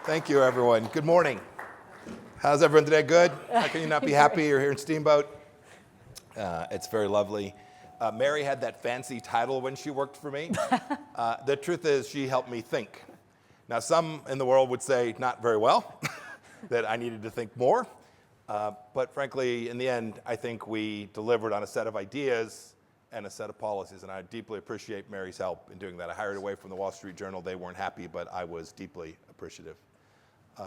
Thank you, everyone. Good morning. How's everyone today? Good? How can you not be happy? You're here in Steamboat. It's very lovely. Mary had that fancy title when she worked for me. The truth is, she helped me think. Now, some in the world would say not very well, that I needed to think more. But frankly, in the end, I think we delivered on a set of ideas and a set of policies, and I deeply appreciate Mary's help in doing that. I hired away from the Wall Street Journal. They weren't happy, but I was deeply appreciative.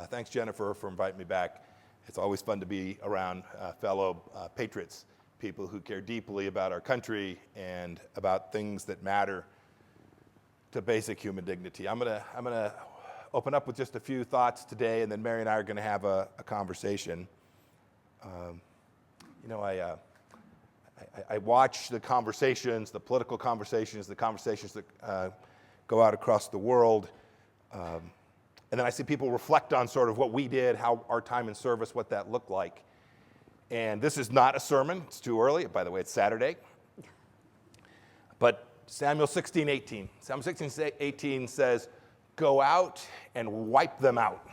Thanks, Jennifer, for inviting me back. It's always fun to be around fellow patriots, people who care deeply about our country and about things that matter to basic human dignity. I'm gonna open up with just a few thoughts today, and then Mary and I are gonna have a conversation. I watch the conversations, the political conversations, the conversations that go out across the world. And then I see people reflect on sort of what we did, how our time in service, what that looked like. And this is not a sermon. It's too early. By the way, it's Saturday. But Samuel 16:18. Samuel 16:18 says, "Go out and wipe them out.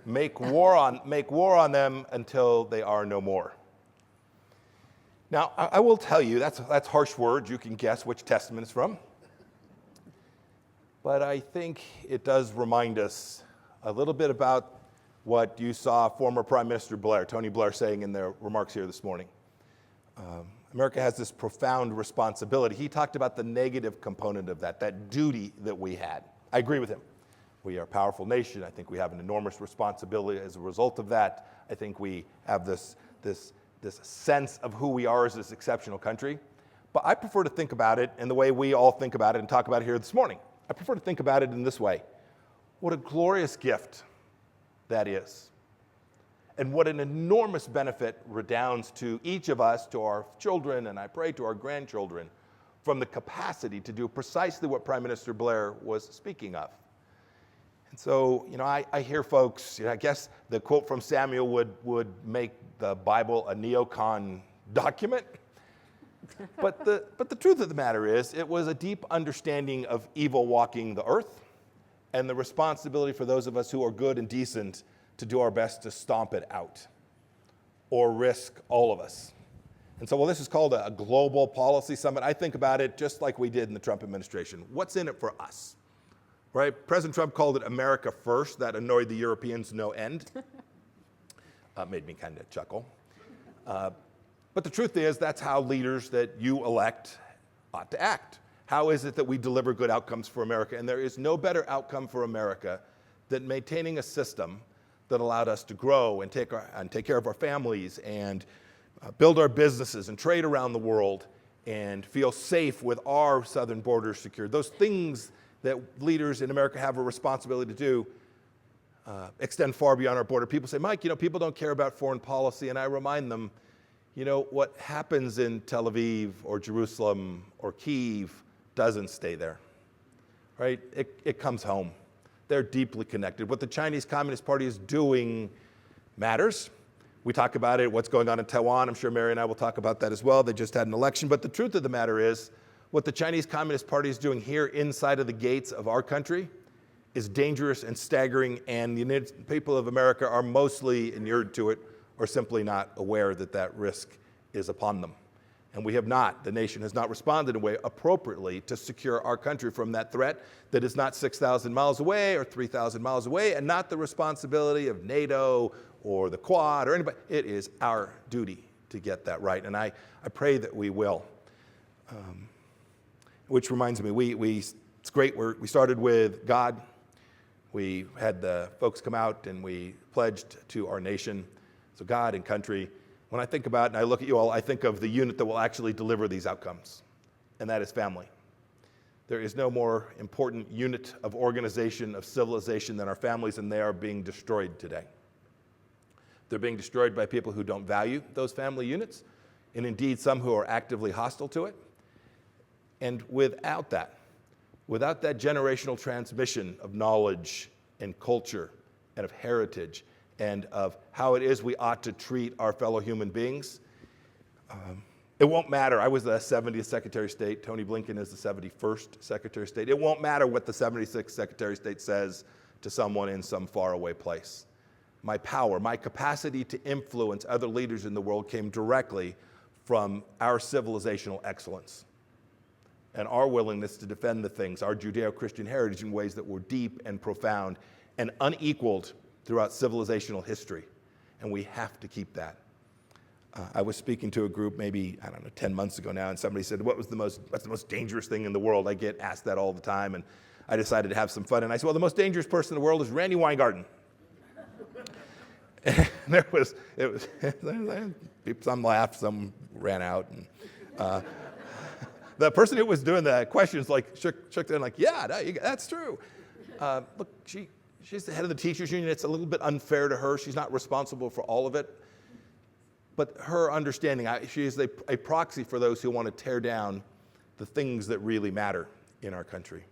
Make war on them until they are no more." Now, I will tell you, that's harsh words. You can guess which testament it's from. But I think it does remind us a little bit about what you saw former Prime Minister Blair, Tony Blair, saying in their remarks here this morning. America has this profound responsibility. He talked about the negative component of that duty that we had. I agree with him. We are a powerful nation. I think we have an enormous responsibility as a result of that. I think we have this sense of who we are as this exceptional country. But I prefer to think about it in the way we all think about it and talk about it here this morning. I prefer to think about it in this way. What a glorious gift that is. And what an enormous benefit redounds to each of us, to our children, and I pray to our grandchildren, from the capacity to do precisely what Prime Minister Blair was speaking of. And so, I hear folks, I guess the quote from Samuel would make the Bible a neocon document. But the truth of the matter is, it was a deep understanding of evil walking the earth and the responsibility for those of us who are good and decent to do our best to stomp it out or risk all of us. And so while this is called a global policy summit, I think about it just like we did in the Trump administration. What's in it for us? Right? President Trump called it America first. That annoyed the Europeans no end. Made me kind of chuckle. But the truth is, that's how leaders that you elect ought to act. How is it that we deliver good outcomes for America? And there is no better outcome for America than maintaining a system that allowed us to grow and take care of our families and build our businesses and trade around the world and feel safe with our southern borders secured. Those things that leaders in America have a responsibility to do extend far beyond our border. People say, Mike, people don't care about foreign policy. And I remind them, what happens in Tel Aviv or Jerusalem or Kyiv doesn't stay there, right? It comes home. They're deeply connected. What the Chinese Communist Party is doing matters. We talk about it, what's going on in Taiwan. I'm sure Mary and I will talk about that as well. They just had an election. But the truth of the matter is, what the Chinese Communist Party is doing here inside of the gates of our country is dangerous and staggering, and the people of America are mostly inured to it or simply not aware that that risk is upon them. And the nation has not responded in a way appropriately to secure our country from that threat that is not 6,000 miles away or 3,000 miles away, and not the responsibility of NATO or the Quad or anybody. It is our duty to get that right, and I pray that we will. Which reminds me, it's great, we started with God. We had the folks come out and we pledged to our nation. So God and country, when I think about it and I look at you all, I think of the unit that will actually deliver these outcomes, and that is family. There is no more important unit of organization, of civilization than our families, and they are being destroyed today. They're being destroyed by people who don't value those family units, and indeed some who are actively hostile to it. And without that generational transmission of knowledge and culture and of heritage and of how it is we ought to treat our fellow human beings, it won't matter. I was the 70th Secretary of State. Tony Blinken is the 71st Secretary of State. It won't matter what the 76th Secretary of State says to someone in some faraway place. My power, my capacity to influence other leaders in the world came directly from our civilizational excellence and our willingness to defend the things, our Judeo-Christian heritage, in ways that were deep and profound and unequaled throughout civilizational history. And we have to keep that. I was speaking to a group maybe, 10 months ago now, and somebody said, what's the most dangerous thing in the world? I get asked that all the time, and I decided to have some fun. And I said, well, the most dangerous person in the world is Randy Weingarten. And some laughed, some ran out. And the person who was doing the questions shook their head like, yeah, that's true. Look, she's the head of the teachers union. It's a little bit unfair to her. She's not responsible for all of it. But her understanding, she is a proxy for those who want to tear down the things that really matter in our country.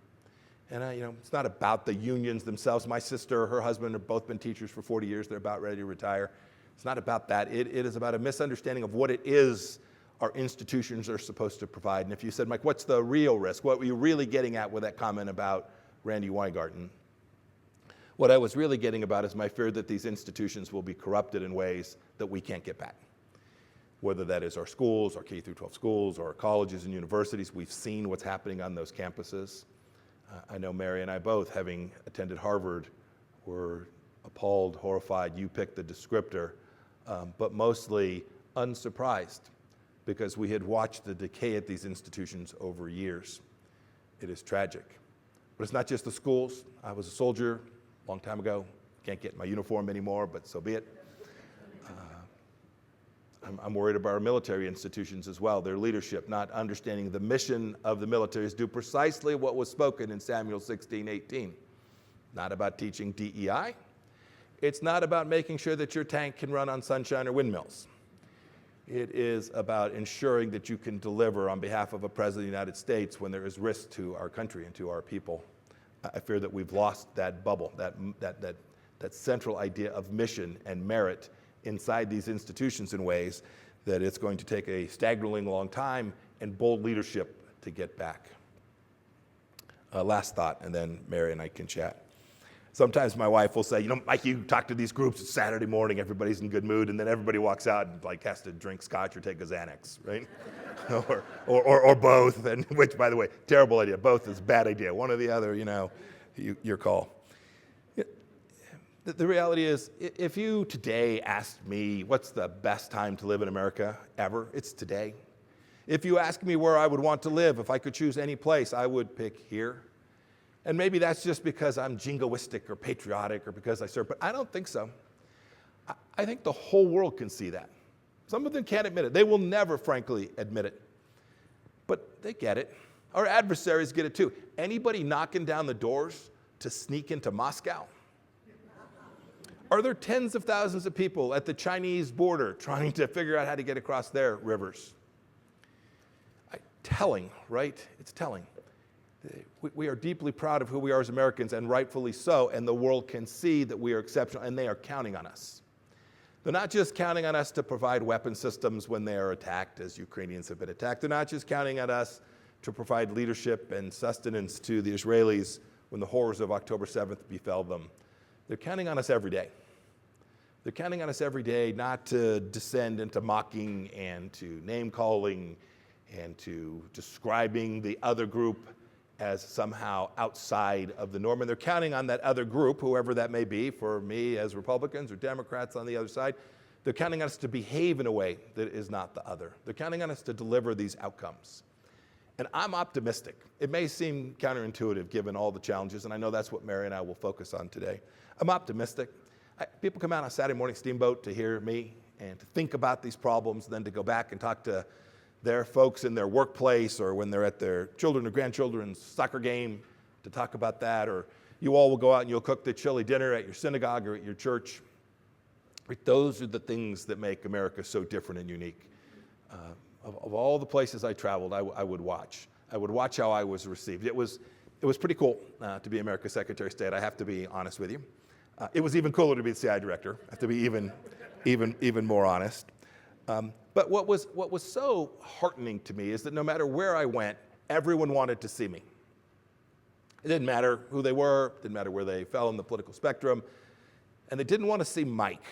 And it's not about the unions themselves. My sister, her husband have both been teachers for 40 years. They're about ready to retire. It's not about that. It is about a misunderstanding of what it is our institutions are supposed to provide. And if you said, Mike, what's the real risk? What were you really getting at with that comment about Randy Weingarten? What I was really getting about is my fear that these institutions will be corrupted in ways that we can't get back. Whether that is our schools, our K-12 schools, or our colleges and universities, we've seen what's happening on those campuses. I know Mary and I both, having attended Harvard, were appalled, horrified, you picked the descriptor, but mostly unsurprised because we had watched the decay at these institutions over years. It is tragic. But it's not just the schools. I was a soldier a long time ago. Can't get my uniform anymore, but so be it. I'm worried about our military institutions as well, their leadership, not understanding the mission of the military is do precisely what was spoken in Samuel 16:18. Not about teaching DEI. It's not about making sure that your tank can run on sunshine or windmills. It is about ensuring that you can deliver on behalf of a president of the United States when there is risk to our country and to our people. I fear that we've lost that bubble, that central idea of mission and merit inside these institutions in ways that it's going to take a staggeringly long time and bold leadership to get back. Last thought, and then Mary and I can chat. Sometimes my wife will say, Mike, you talk to these groups, it's Saturday morning, everybody's in good mood, and then everybody walks out and has to drink scotch or take a Xanax, right? or both, and which, by the way, terrible idea. Both is a bad idea. One or the other, your call. The reality is, if you today asked me what's the best time to live in America ever, it's today. If you ask me where I would want to live, if I could choose any place, I would pick here. And maybe that's just because I'm jingoistic or patriotic or because I serve, but I don't think so. I think the whole world can see that. Some of them can't admit it. They will never, frankly, admit it. But they get it. Our adversaries get it too. Anybody knocking down the doors to sneak into Moscow? Are there tens of thousands of people at the Chinese border trying to figure out how to get across their rivers? Telling, right? It's telling. We are deeply proud of who we are as Americans, and rightfully so, and the world can see that we are exceptional, and they are counting on us. They're not just counting on us to provide weapon systems when they are attacked, as Ukrainians have been attacked. They're not just counting on us to provide leadership and sustenance to the Israelis when the horrors of October 7th befell them. They're counting on us every day. They're counting on us every day not to descend into mocking and to name-calling and to describing the other group as somehow outside of the norm. And they're counting on that other group, whoever that may be, for me as Republicans or Democrats on the other side. They're counting on us to behave in a way that is not the other. They're counting on us to deliver these outcomes. And I'm optimistic. It may seem counterintuitive given all the challenges, and I know that's what Mary and I will focus on today. I'm optimistic. People come out on Saturday morning Steamboat to hear me and to think about these problems, then to go back and talk to their folks in their workplace or when they're at their children or grandchildren's soccer game to talk about that. Or you all will go out and you'll cook the chili dinner at your synagogue or at your church. Those are the things that make America so different and unique. Of all the places I traveled, I would watch. I would watch how I was received. It was pretty cool to be America's Secretary of State. I have to be honest with you. It was even cooler to be the CI director. I have to be even more honest. But what was so heartening to me is that no matter where I went, everyone wanted to see me. It didn't matter who they were, didn't matter where they fell in the political spectrum, and they didn't want to see Mike.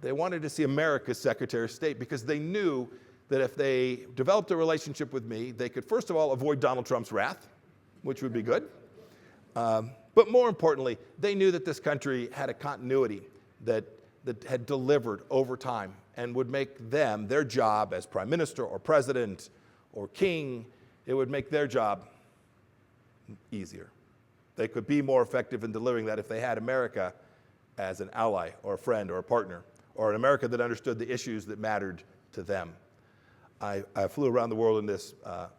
They wanted to see America's Secretary of State because they knew that if they developed a relationship with me, they could first of all avoid Donald Trump's wrath, which would be good. But more importantly, they knew that this country had a continuity that had delivered over time and would make them, their job as prime minister or president or king, it would make their job easier. They could be more effective in delivering that if they had America as an ally or a friend or a partner, or an America that understood the issues that mattered to them. I flew around the world in this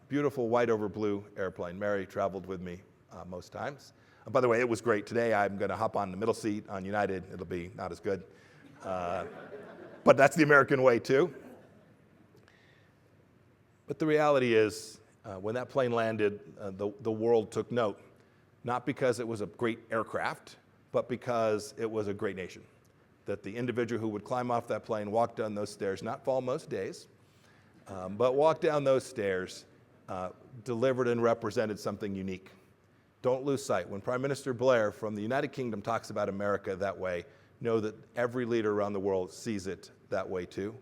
beautiful white over blue airplane. Mary traveled with me most times. By the way, it was great. Today I'm going to hop on the middle seat on United. It'll be not as good. But that's the American way too. But the reality is, when that plane landed, the world took note. Not because it was a great aircraft, but because it was a great nation. That the individual who would climb off that plane, walk down those stairs, not fall most days, but walk down those stairs, delivered and represented something unique. Don't lose sight. When Prime Minister Blair from the United Kingdom talks about America that way, know that every leader around the world sees it that way too.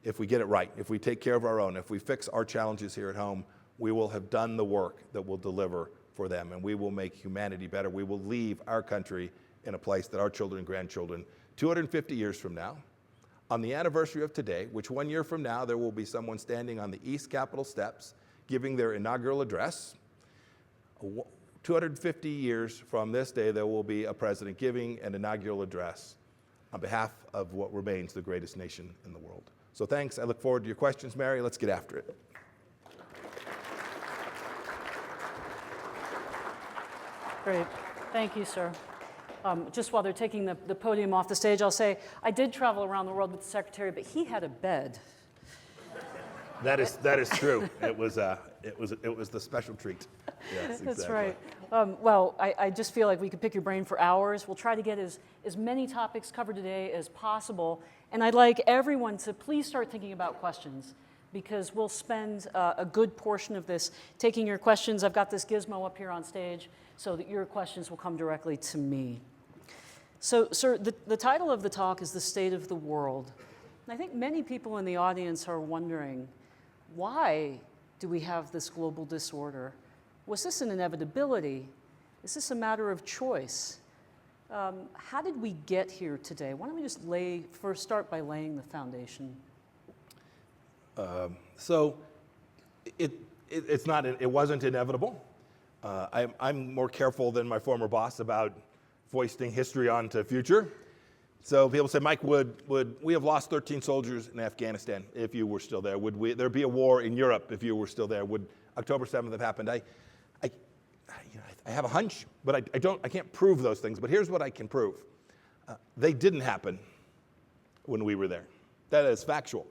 If we get it right, if we take care of our own, if we fix our challenges here at home, we will have done the work that will deliver for them, and we will make humanity better. We will leave our country in a place that our children and grandchildren, 250 years from now, on the anniversary of today, which 1 year from now, there will be someone standing on the East Capitol steps giving their inaugural address. 250 years from this day, there will be a president giving an inaugural address on behalf of what remains the greatest nation in the world. So thanks. I look forward to your questions, Mary. Let's get after it. Great. Thank you, sir. Just while they're taking the podium off the stage, I'll say I did travel around the world with the secretary, but he had a bed. That is true. It was the special treat. Yes, That's exactly. right. Well, I just feel like we could pick your brain for hours. We'll try to get as many topics covered today as possible. And I'd like everyone to please start thinking about questions, because we'll spend a good portion of this taking your questions. I've got this gizmo up here on stage so that your questions will come directly to me. So, sir, the title of the talk is The State of the World. And I think many people in the audience are wondering, why do we have this global disorder? Was this an inevitability? Is this a matter of choice? How did we get here today? Why don't we just first start by laying the foundation? So it wasn't inevitable. I'm more careful than my former boss about foisting history onto future. So people say, Mike, would we have lost 13 soldiers in Afghanistan if you were still there? Would there be a war in Europe if you were still there? Would October 7th have happened? I have a hunch, but I can't prove those things. But here's what I can prove. They didn't happen when we were there. That is factual.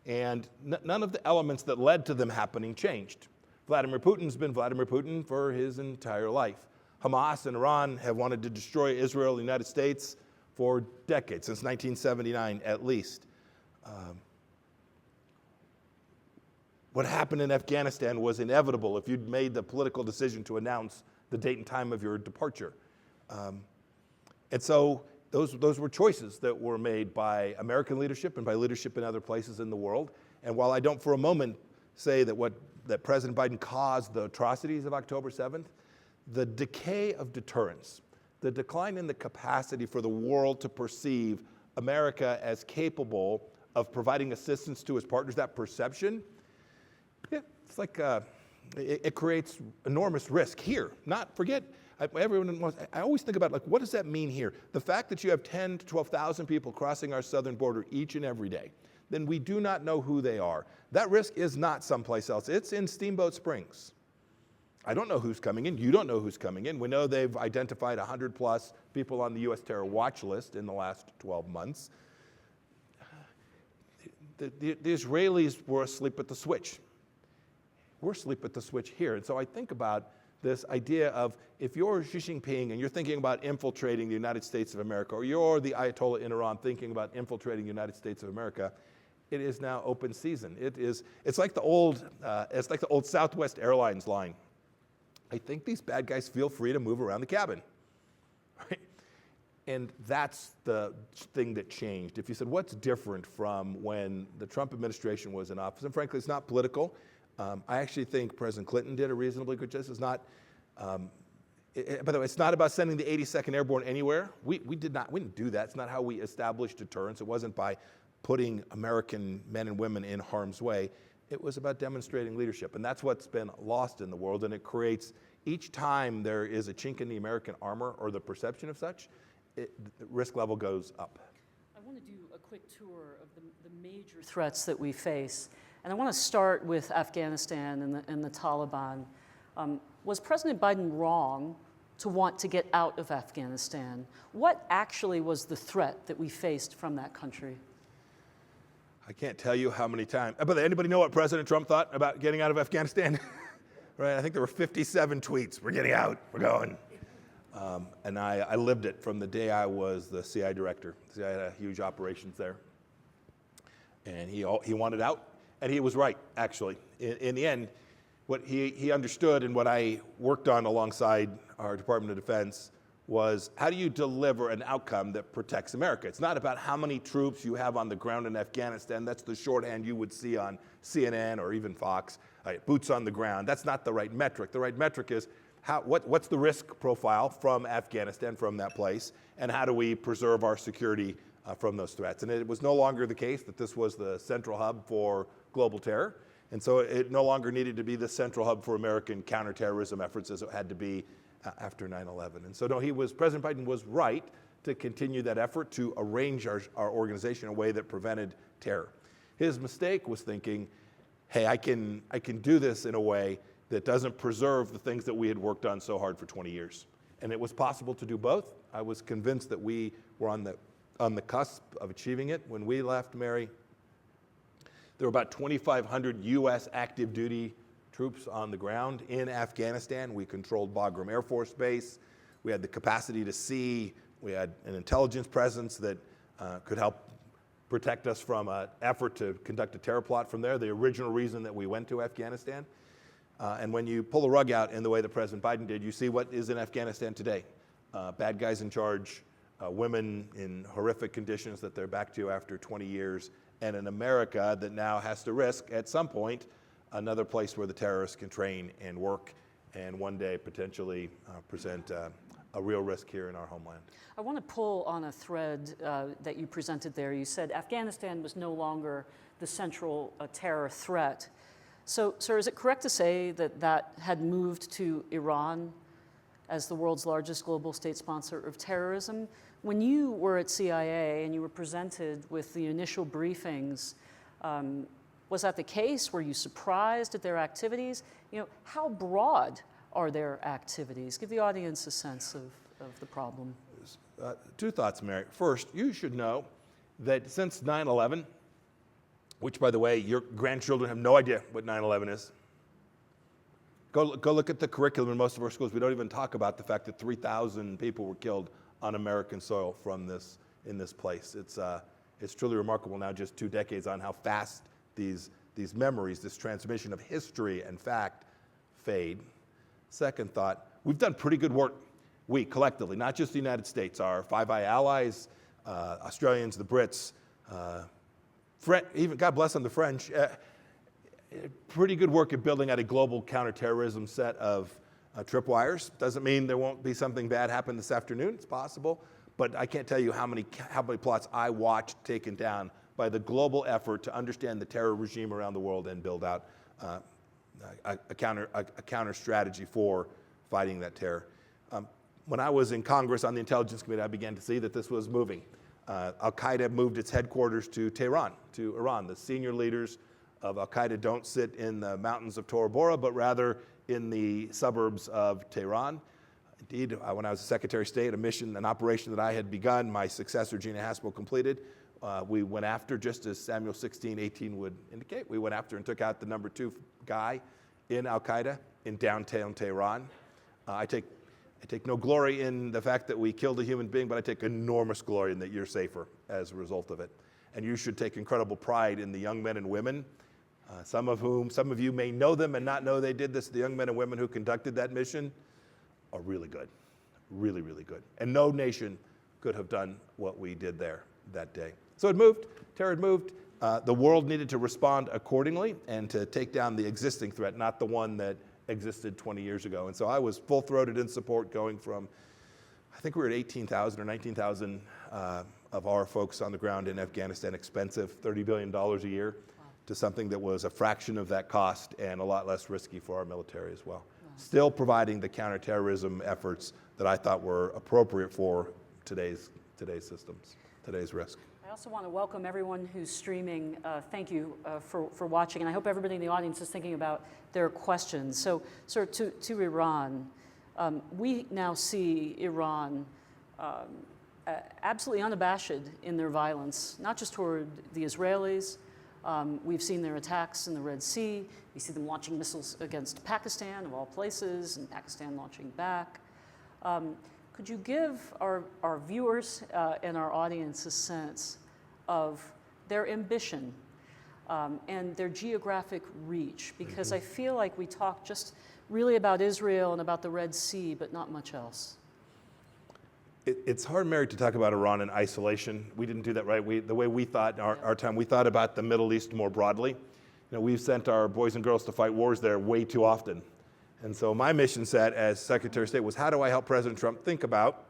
And none of the elements that led to them happening changed. Vladimir Putin's been Vladimir Putin for his entire life. Hamas and Iran have wanted to destroy Israel and the United States for decades, since 1979 at least. What happened in Afghanistan was inevitable if you'd made the political decision to announce the date and time of your departure. And so those were choices that were made by American leadership and by leadership in other places in the world. And while I don't for a moment say that President Biden caused the atrocities of October 7th, the decay of deterrence, the decline in the capacity for the world to perceive America as capable of providing assistance to its partners, that perception, it's like it creates enormous risk here. I always think about, like, what does that mean here? The fact that you have 10 to 12,000 people crossing our southern border each and every day, then we do not know who they are. That risk is not someplace else. It's in Steamboat Springs. I don't know who's coming in. You don't know who's coming in. We know they've identified 100 plus people on the U.S. terror watch list in the last 12 months. The Israelis were asleep at the switch. We're asleep at the switch here. And so I think about this idea of, if you're Xi Jinping and you're thinking about infiltrating the United States of America, or you're the Ayatollah in Iran thinking about infiltrating the United States of America, it is now open season. It's like the old Southwest Airlines line. I think these bad guys feel free to move around the cabin. Right? And that's the thing that changed. If you said, what's different from when the Trump administration was in office? And frankly, it's not political. I actually think President Clinton did a reasonably good job. It's not, by the way, it's not about sending the 82nd Airborne anywhere. We didn't do that. It's not how we established deterrence. It wasn't by putting American men and women in harm's way. It was about demonstrating leadership. And that's what's been lost in the world. And it creates, each time there is a chink in the American armor or the perception of such, the risk level goes up. I want to do a quick tour of the major threats that we face. And I want to start with Afghanistan and the Taliban. Was President Biden wrong to want to get out of Afghanistan? What actually was the threat that we faced from that country? I can't tell you how many times. But anybody know what President Trump thought about getting out of Afghanistan? Right, I think there were 57 tweets. We're getting out. We're going. And I lived it from the day I was the CIA director. I had huge operations there. And he wanted out, and he was right, actually. In the end, what he understood and what I worked on alongside our Department of Defense was, how do you deliver an outcome that protects America? It's not about how many troops you have on the ground in Afghanistan. That's the shorthand you would see on CNN or even Fox. Boots on the ground. That's not the right metric. The right metric is, what's the risk profile from Afghanistan, from that place, and how do we preserve our security from those threats? And it was no longer the case that this was the central hub for global terror, and so it no longer needed to be the central hub for American counterterrorism efforts as it had to be after 9/11. And so no, President Biden was right to continue that effort to arrange our organization in a way that prevented terror. His mistake was thinking, hey, I can do this in a way that doesn't preserve the things that we had worked on so hard for 20 years. And it was possible to do both. I was convinced that we were on the cusp of achieving it. When we left, Mary, there were about 2,500 U.S. active duty troops on the ground in Afghanistan. We controlled Bagram Air Force Base. We had the capacity to see. We had an intelligence presence that could help protect us from an effort to conduct a terror plot from there, the original reason that we went to Afghanistan. And when you pull the rug out in the way that President Biden did, you see what is in Afghanistan today. Bad guys in charge, women in horrific conditions that they're back to after 20 years, and an America that now has to risk, at some point, another place where the terrorists can train and work and one day potentially present a real risk here in our homeland. I want to pull on a thread that you presented there. You said Afghanistan was no longer the central terror threat. So, sir, is it correct to say that that had moved to Iran as the world's largest global state sponsor of terrorism? When you were at CIA and you were presented with the initial briefings, was that the case? Were you surprised at their activities? You know, how broad are their activities? Give the audience a sense of the problem. Two thoughts, Mary. First, you should know that since 9/11, which, by the way, your grandchildren have no idea what 9/11 is. Go look at the curriculum in most of our schools. We don't even talk about the fact that 3,000 people were killed on American soil in this place. It's truly remarkable now, just 2 decades on, how fast these memories, this transmission of history and fact, fade. Second thought, we've done pretty good work. We collectively, not just the United States, our Five Eye allies, Australians, the Brits, even God bless them, the French. Pretty good work at building out a global counterterrorism set of tripwires. Doesn't mean there won't be something bad happen this afternoon. It's possible, but I can't tell you how many plots I watched taken down by the global effort to understand the terror regime around the world and build out a counter strategy for fighting that terror. When I was in Congress on the Intelligence Committee, I began to see that this was moving. Al-Qaeda moved its headquarters to Tehran, to Iran. The senior leaders of Al-Qaeda don't sit in the mountains of Tora Bora, but rather in the suburbs of Tehran. Indeed, when I was Secretary of State, an operation that I had begun, my successor, Gina Haspel, completed. We went after, just as Samuel 16:18 would indicate, we went after and took out the number 2 guy in Al-Qaeda in downtown Tehran. I take no glory in the fact that we killed a human being, but I take enormous glory in that you're safer as a result of it. And you should take incredible pride in the young men and women Some of you may know them and not know they did this. The young men and women who conducted that mission are really good, really, really good. And no nation could have done what we did there that day. So it moved, terror had moved. The world needed to respond accordingly and to take down the existing threat, not the one that existed 20 years ago. And so I was full-throated in support, going from, I think we were at 18,000 or 19,000 of our folks on the ground in Afghanistan, expensive, $30 billion a year, to something that was a fraction of that cost and a lot less risky for our military as well. Wow. Still providing the counterterrorism efforts that I thought were appropriate for today's systems, today's risk. I also want to welcome everyone who's streaming. Thank you for watching, and I hope everybody in the audience is thinking about their questions. So, sir, to Iran, we now see Iran absolutely unabashed in their violence, not just toward the Israelis. We've seen their attacks in the Red Sea. We see them launching missiles against Pakistan, of all places, and Pakistan launching back. Could you give our viewers and our audience a sense of their ambition and their geographic reach? Because I feel like we talk just really about Israel and about the Red Sea, but not much else. It's hard, Mary, to talk about Iran in isolation. We didn't do that right. The way we thought in our time, we thought about the Middle East more broadly. You know, we've sent our boys and girls to fight wars there way too often. And so my mission set as Secretary of State was, how do I help President Trump think about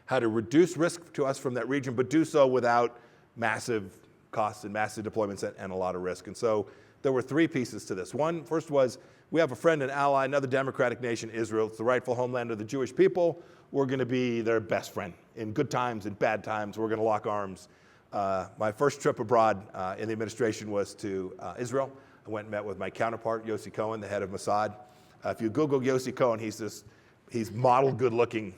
how to reduce risk to us from that region, but do so without massive costs and massive deployments and a lot of risk. And so there were three pieces to this. First was, we have a friend and ally, another democratic nation, Israel. It's the rightful homeland of the Jewish people. We're going to be their best friend. In good times and bad times, we're going to lock arms. My first trip abroad in the administration was to Israel. I went and met with my counterpart, Yossi Cohen, the head of Mossad. If you Google Yossi Cohen, he's model good looking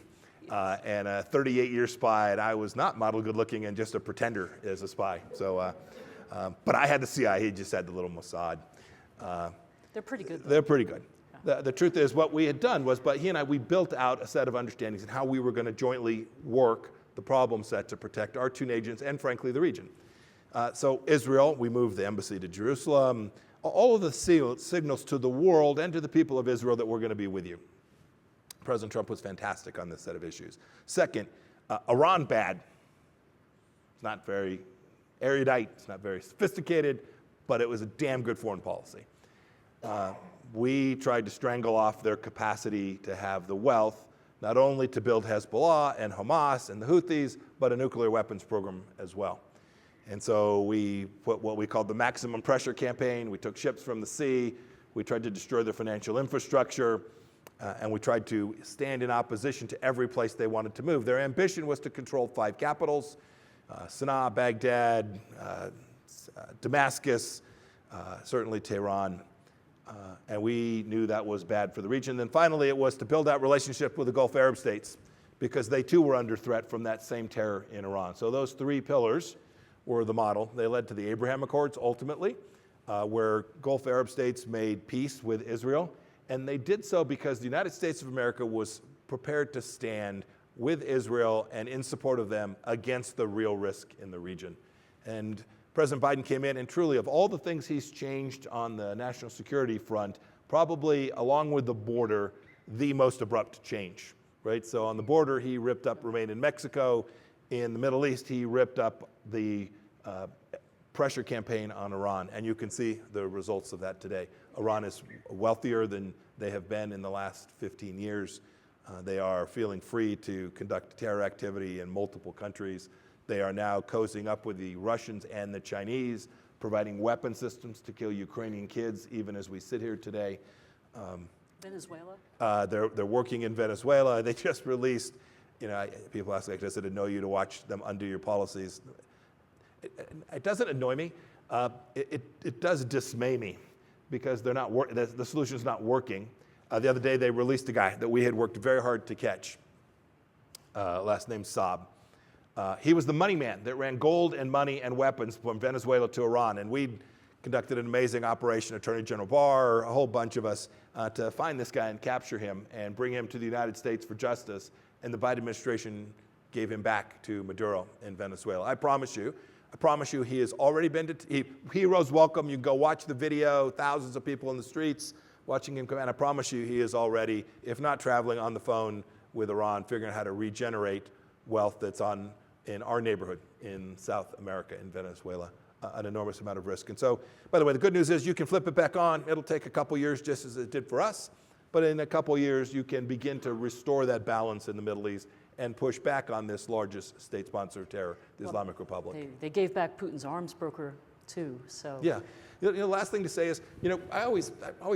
and a 38-year spy, and I was not model good looking and just a pretender as a spy. So, but I had the CIA, he just had the little Mossad. They're pretty good, though. They're pretty good. The truth is, what we had done was, but he and I, we built out a set of understandings and how we were going to jointly work the problem set to protect our two nations and, frankly, the region. So Israel, we moved the embassy to Jerusalem, all of the signals to the world and to the people of Israel that we're going to be with you. President Trump was fantastic on this set of issues. Second, Iran bad. It's not very erudite, it's not very sophisticated, but it was a damn good foreign policy. We tried to strangle off their capacity to have the wealth, not only to build Hezbollah and Hamas and the Houthis, but a nuclear weapons program as well. And so we put what we called the maximum pressure campaign. We took ships from the sea. We tried to destroy their financial infrastructure. And we tried to stand in opposition to every place they wanted to move. Their ambition was to control 5 capitals, Sana'a, Baghdad, Damascus, certainly Tehran. And we knew that was bad for the region. Then finally, it was to build out relationship with the Gulf Arab states, because they too were under threat from that same terror in Iran. So those 3 pillars were the model. They led to the Abraham Accords ultimately, where Gulf Arab states made peace with Israel. And they did so because the United States of America was prepared to stand with Israel and in support of them against the real risk in the region. And President Biden came in, and truly, of all the things he's changed on the national security front, probably along with the border, the most abrupt change, right? So on the border, he ripped up Remain in Mexico. In the Middle East, he ripped up the pressure campaign on Iran, and you can see the results of that today. Iran is wealthier than they have been in the last 15 years. They are feeling free to conduct terror activity in multiple countries. They are now cozying up with the Russians and the Chinese, providing weapon systems to kill Ukrainian kids, even as we sit here today. Venezuela? They're working in Venezuela. They just released, people ask, like, does it annoy you to watch them undo your policies? It doesn't annoy me. It does dismay me, because they're not the solution's not working. The other day, they released a guy that we had worked very hard to catch, last name Saab. He was the money man that ran gold and money and weapons from Venezuela to Iran, and we conducted an amazing operation, Attorney General Barr, a whole bunch of us, to find this guy and capture him and bring him to the United States for justice, and the Biden administration gave him back to Maduro in Venezuela. I promise you, I promise you, he has already been to, heroes welcome. You can go watch the video, thousands of people in the streets watching him come out. I promise you, he is already, if not traveling, on the phone with Iran, figuring out how to regenerate wealth that's in our neighborhood in South America, in Venezuela, an enormous amount of risk. And so, by the way, the good news is you can flip it back on. It'll take a couple years, just as it did for us. But in a couple years, you can begin to restore that balance in the Middle East and push back on this largest state sponsor of terror, the Islamic Republic. They gave back Putin's arms broker, too, so. Yeah. The last thing to say is, I always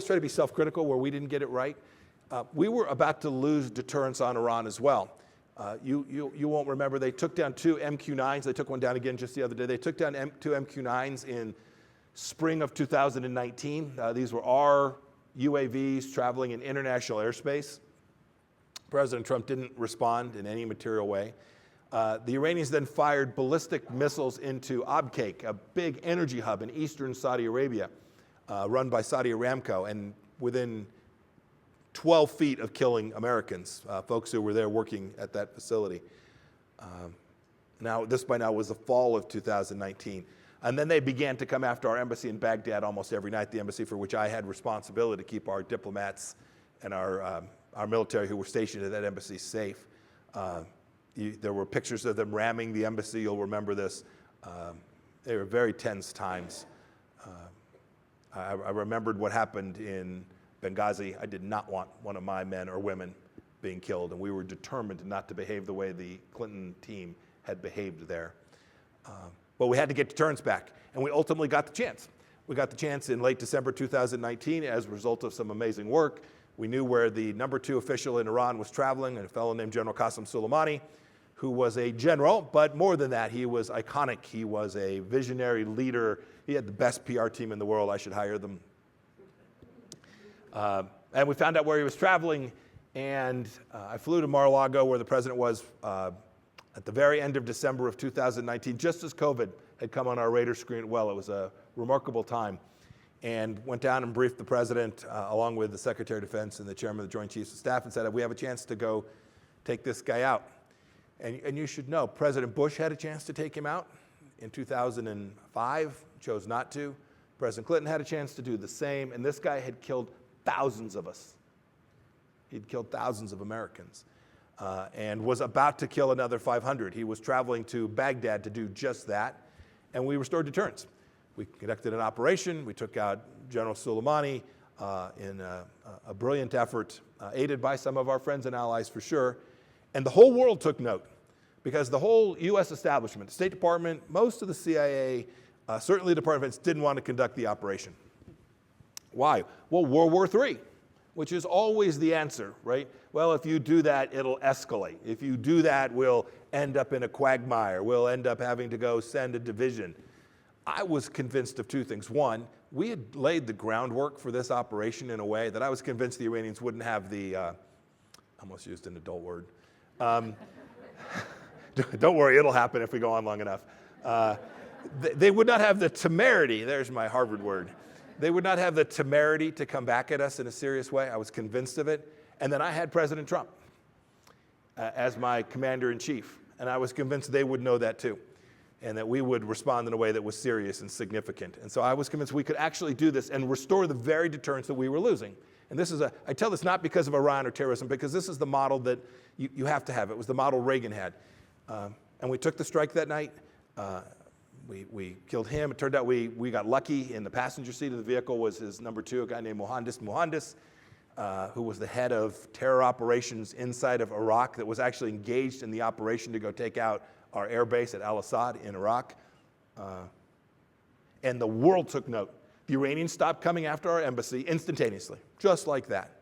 try to be self-critical where we didn't get it right. We were about to lose deterrence on Iran as well. You won't remember, they took down 2 MQ-9s. They took one down again just the other day. They took down 2 MQ-9s in spring of 2019. These were our UAVs traveling in international airspace. President Trump didn't respond in any material way. The Iranians then fired ballistic missiles into Abqaiq, a big energy hub in eastern Saudi Arabia, run by Saudi Aramco, and within 12 feet of killing Americans, folks who were there working at that facility. This by now was the fall of 2019. And then they began to come after our embassy in Baghdad almost every night, the embassy for which I had responsibility to keep our diplomats and our military who were stationed at that embassy safe. There were pictures of them ramming the embassy. You'll remember this. They were very tense times. I remembered what happened in Benghazi. I did not want one of my men or women being killed, and we were determined not to behave the way the Clinton team had behaved there. But we had to get deterrence back, and we ultimately got the chance. We got the chance in late December 2019 as a result of some amazing work. We knew where the number 2 official in Iran was traveling, a fellow named General Qasem Soleimani, who was a general, but more than that, he was iconic. He was a visionary leader. He had the best PR team in the world. I should hire them. And we found out where he was traveling, and I flew to Mar-a-Lago, where the president was at the very end of December of 2019, just as COVID had come on our radar screen. Well, it was a remarkable time. And went down and briefed the president, along with the Secretary of Defense and the chairman of the Joint Chiefs of Staff, and said, we have a chance to go take this guy out. And you should know, President Bush had a chance to take him out in 2005, chose not to. President Clinton had a chance to do the same, and this guy had killed thousands of us. He'd killed thousands of Americans and was about to kill another 500. He was traveling to Baghdad to do just that, and we restored deterrence. We conducted an operation. We took out General Soleimani in a brilliant effort, aided by some of our friends and allies for sure. And the whole world took note, because the whole U.S. establishment, the State Department, most of the CIA, certainly the Department of Defense, didn't want to conduct the operation. Why? Well, World War III, which is always the answer, right? Well, if you do that, it'll escalate. If you do that, we'll end up in a quagmire. We'll end up having to go send a division. I was convinced of 2 things. One, we had laid the groundwork for this operation in a way that I was convinced the Iranians wouldn't have the, I almost used an adult word. Don't worry, it'll happen if we go on long enough. They would not have the temerity, there's my Harvard word. They would not have the temerity to come back at us in a serious way. I was convinced of it. And then I had President Trump as my commander-in-chief. And I was convinced they would know that too, and that we would respond in a way that was serious and significant. And so I was convinced we could actually do this and restore the very deterrence that we were losing. And this is I tell this not because of Iran or terrorism, because this is the model that you have to have. It was the model Reagan had. And we took the strike that night. We killed him. It turned out we got lucky. In the passenger seat of the vehicle was his number 2, a guy named Mohandas, who was the head of terror operations inside of Iraq, that was actually engaged in the operation to go take out our air base at Al-Assad in Iraq. And the world took note. The Iranians stopped coming after our embassy instantaneously, just like that.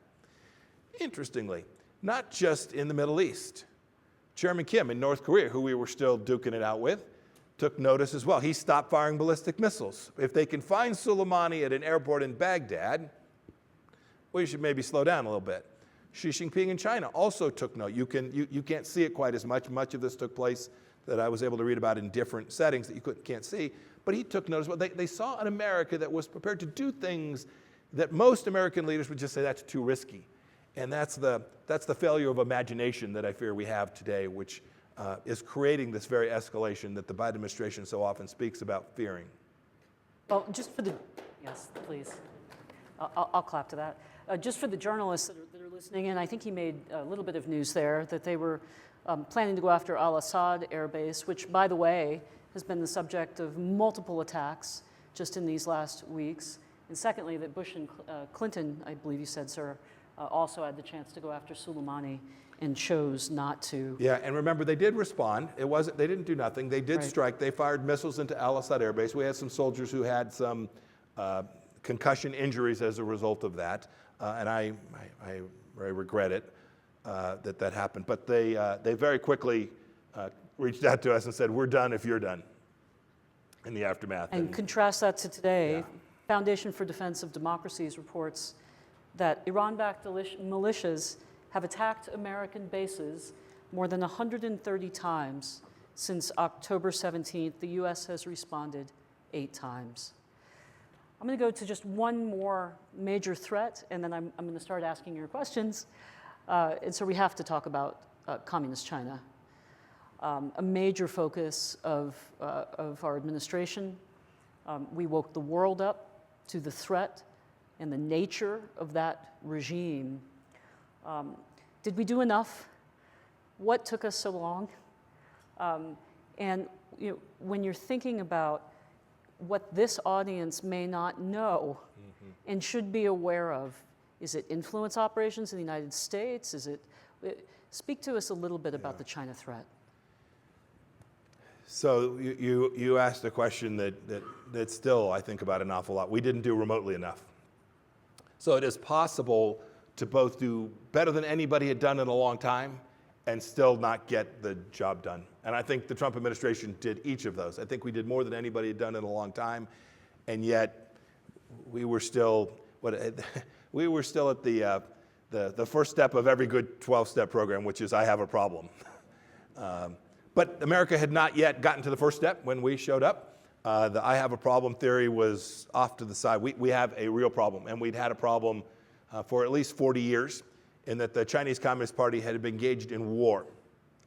Interestingly, not just in the Middle East. Chairman Kim in North Korea, who we were still duking it out with, took notice as well. He stopped firing ballistic missiles. If they can find Soleimani at an airport in Baghdad, we should maybe slow down a little bit. Xi Jinping in China also took note. You can't see it quite as much. Much of this took place that I was able to read about in different settings that you can't see. But he took notice. Well, they saw an America that was prepared to do things that most American leaders would just say that's too risky. And that's the failure of imagination that I fear we have today, which is creating this very escalation that the Biden administration so often speaks about fearing. Well, just for the, yes, please. I'll clap to that. Just for the journalists that are listening in, I think he made a little bit of news there that they were planning to go after Al-Assad Air Base, which, by the way, has been the subject of multiple attacks just in these last weeks. And secondly, that Bush and Clinton, I believe you said, sir, also had the chance to go after Soleimani and chose not to. Yeah, and remember, they did respond. They didn't do nothing. They did Right. strike. They fired missiles into Al-Assad Air Base. We had some soldiers who had some concussion injuries as a result of that, and I regret it that happened. But they very quickly reached out to us and said, "We're done if you're done." In the aftermath. And contrast that to today. Yeah. Foundation for Defense of Democracies reports that Iran-backed militias have attacked American bases more than 130 times since October 17th. The U.S. has responded 8 times. I'm going to go to just one more major threat, and then I'm going to start asking your questions. And so we have to talk about Communist China. A major focus of our administration. We woke the world up to the threat and the nature of that regime. Did we do enough? What took us so long? And when you're thinking about what this audience may not know and should be aware of, is it influence operations in the United States? Speak to us a little bit about the China threat. So you asked a question that still I think about an awful lot. We didn't do remotely enough. So it is possible to both do better than anybody had done in a long time and still not get the job done. And I think the Trump administration did each of those. I think we did more than anybody had done in a long time, and yet we were still at the first step of every good 12-step program, which is I have a problem. But America had not yet gotten to the first step when we showed up. The I have a problem theory was off to the side. We have a real problem, and we'd had a problem for at least 40 years in that the Chinese Communist Party had been engaged in war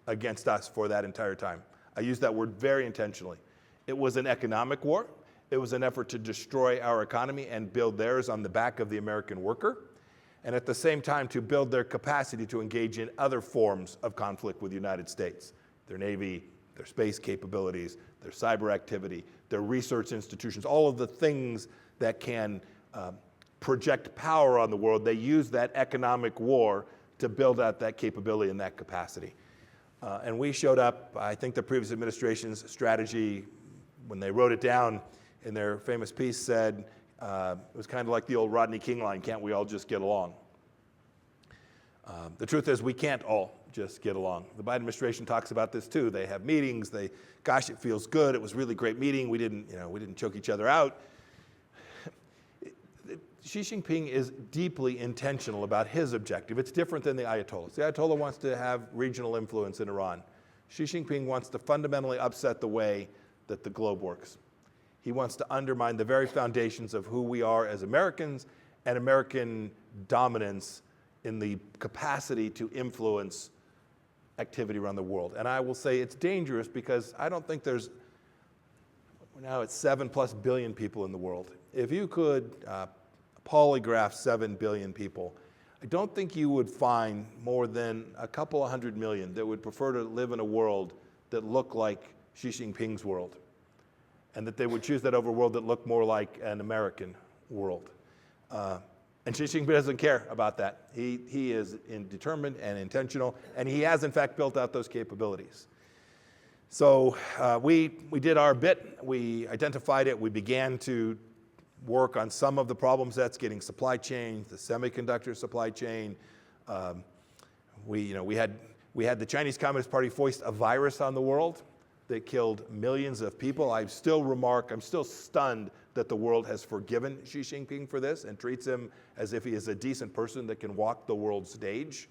against us for that entire time. I use that word very intentionally. It was an economic war. It was an effort to destroy our economy and build theirs on the back of the American worker, and at the same time to build their capacity to engage in other forms of conflict with the United States. Their Navy, their space capabilities, their cyber activity, their research institutions, all of the things that can project power on the world. They use that economic war to build out that capability and that capacity. And we showed up. I think the previous administration's strategy, when they wrote it down in their famous piece, said it was kind of like the old Rodney King line, can't we all just get along? The truth is we can't all just get along. The Biden administration talks about this too. They have meetings. Gosh, it feels good. It was a really great meeting. We didn't choke each other out. Xi Jinping is deeply intentional about his objective. It's different than the Ayatollahs. The Ayatollah wants to have regional influence in Iran. Xi Jinping wants to fundamentally upset the way that the globe works. He wants to undermine the very foundations of who we are as Americans and American dominance in the capacity to influence activity around the world. And I will say it's dangerous because I don't think there's, now it's 7+ billion people in the world. If you could polygraph 7 billion people, I don't think you would find more than a couple of 100 million that would prefer to live in a world that looked like Xi Jinping's world, and that they would choose that over a world that looked more like an American world. And Xi Jinping doesn't care about that. He is determined and intentional, and he has in fact built out those capabilities. So we did our bit. We identified it. We began to work on some of the problem sets, getting supply chain, the semiconductor supply chain. We had the Chinese Communist Party foist a virus on the world that killed millions of people. I'm still stunned that the world has forgiven Xi Jinping for this and treats him as if he is a decent person that can walk the world stage.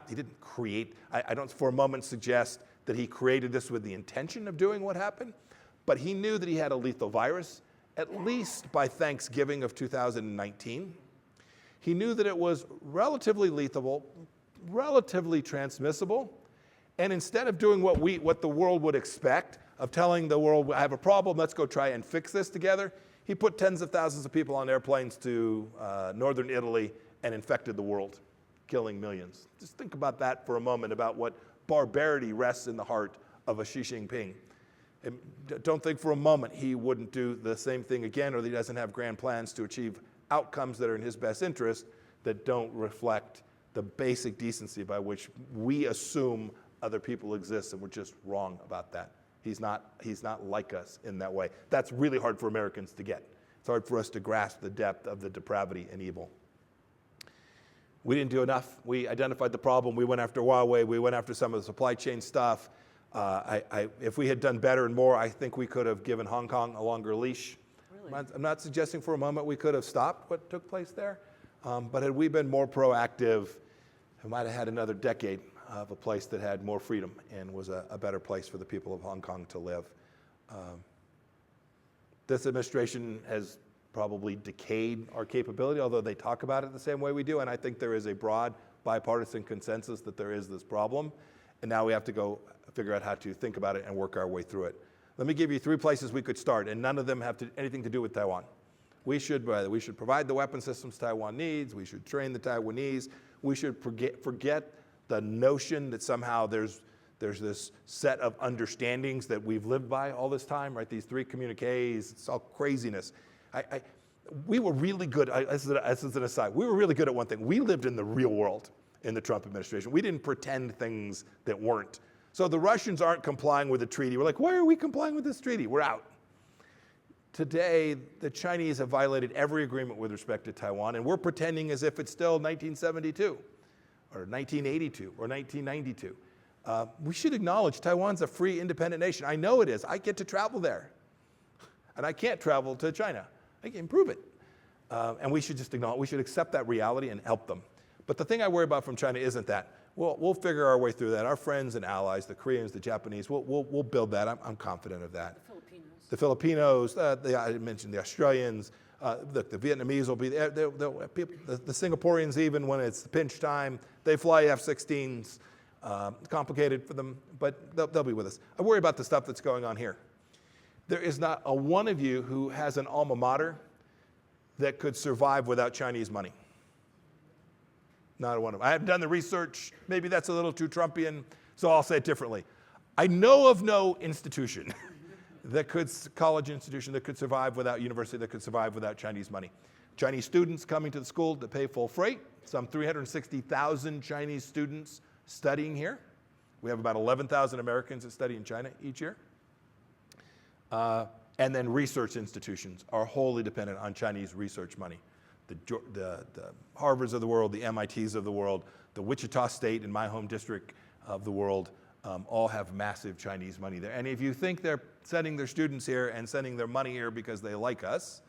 He didn't create, I don't for a moment suggest that he created this with the intention of doing what happened, but he knew that he had a lethal virus, at least by Thanksgiving of 2019. He knew that it was relatively lethal, relatively transmissible, And instead of doing what the world would expect, of telling the world, I have a problem, let's go try and fix this together, he put tens of thousands of people on airplanes to northern Italy and infected the world, killing millions. Just think about that for a moment, about what barbarity rests in the heart of a Xi Jinping. And don't think for a moment he wouldn't do the same thing again, or that he doesn't have grand plans to achieve outcomes that are in his best interest that don't reflect the basic decency by which we assume other people exist, and we're just wrong about that. He's not like us in that way. That's really hard for Americans to get. It's hard for us to grasp the depth of the depravity and evil. We didn't do enough. We identified the problem. We went after Huawei. We went after some of the supply chain stuff. If we had done better and more, I think we could have given Hong Kong a longer leash. Really? I'm not suggesting for a moment we could have stopped what took place there, but had we been more proactive, we might have had another decade of a place that had more freedom and was a better place for the people of Hong Kong to live. This administration has probably decayed our capability, although they talk about it the same way we do, and I think there is a broad bipartisan consensus that there is this problem, and now we have to go figure out how to think about it and work our way through it. Let me give you 3 places we could start, and none of them have anything to do with Taiwan. We should provide the weapon systems Taiwan needs. We should train the Taiwanese. We should forget the notion that somehow there's this set of understandings that we've lived by all this time, right? These 3 communiques, it's all craziness. We were really good, as an aside, we were really good at one thing. We lived in the real world in the Trump administration. We didn't pretend things that weren't. So the Russians aren't complying with the treaty. We're like, why are we complying with this treaty? We're out. Today, the Chinese have violated every agreement with respect to Taiwan, and we're pretending as if it's still 1972 or 1982 or 1992. We should acknowledge Taiwan's a free, independent nation. I know it is. I get to travel there, and I can't travel to China. I can prove it. And we should just acknowledge, we should accept that reality and help them. But the thing I worry about from China isn't that. We'll figure our way through that. Our friends and allies, the Koreans, the Japanese, we'll build that. I'm confident of that. The Filipinos, I mentioned the Australians, the Vietnamese will be there. The Singaporeans, even when it's pinch time, they fly F-16s. Complicated for them, but they'll be with us. I worry about the stuff that's going on here. There is not a one of you who has an alma mater that could survive without Chinese money. Not a one of them. I haven't done the research. Maybe that's a little too Trumpian, so I'll say it differently. I know of no institution college institution that could survive without university, that could survive without Chinese money. Chinese students coming to the school to pay full freight, some 360,000 Chinese students studying here. We have about 11,000 Americans that study in China each year. And then research institutions are wholly dependent on Chinese research money. The Harvards of the world, the MITs of the world, the Wichita State in my home district of the world all have massive Chinese money there. And if you think they're sending their students here and sending their money here because they like us,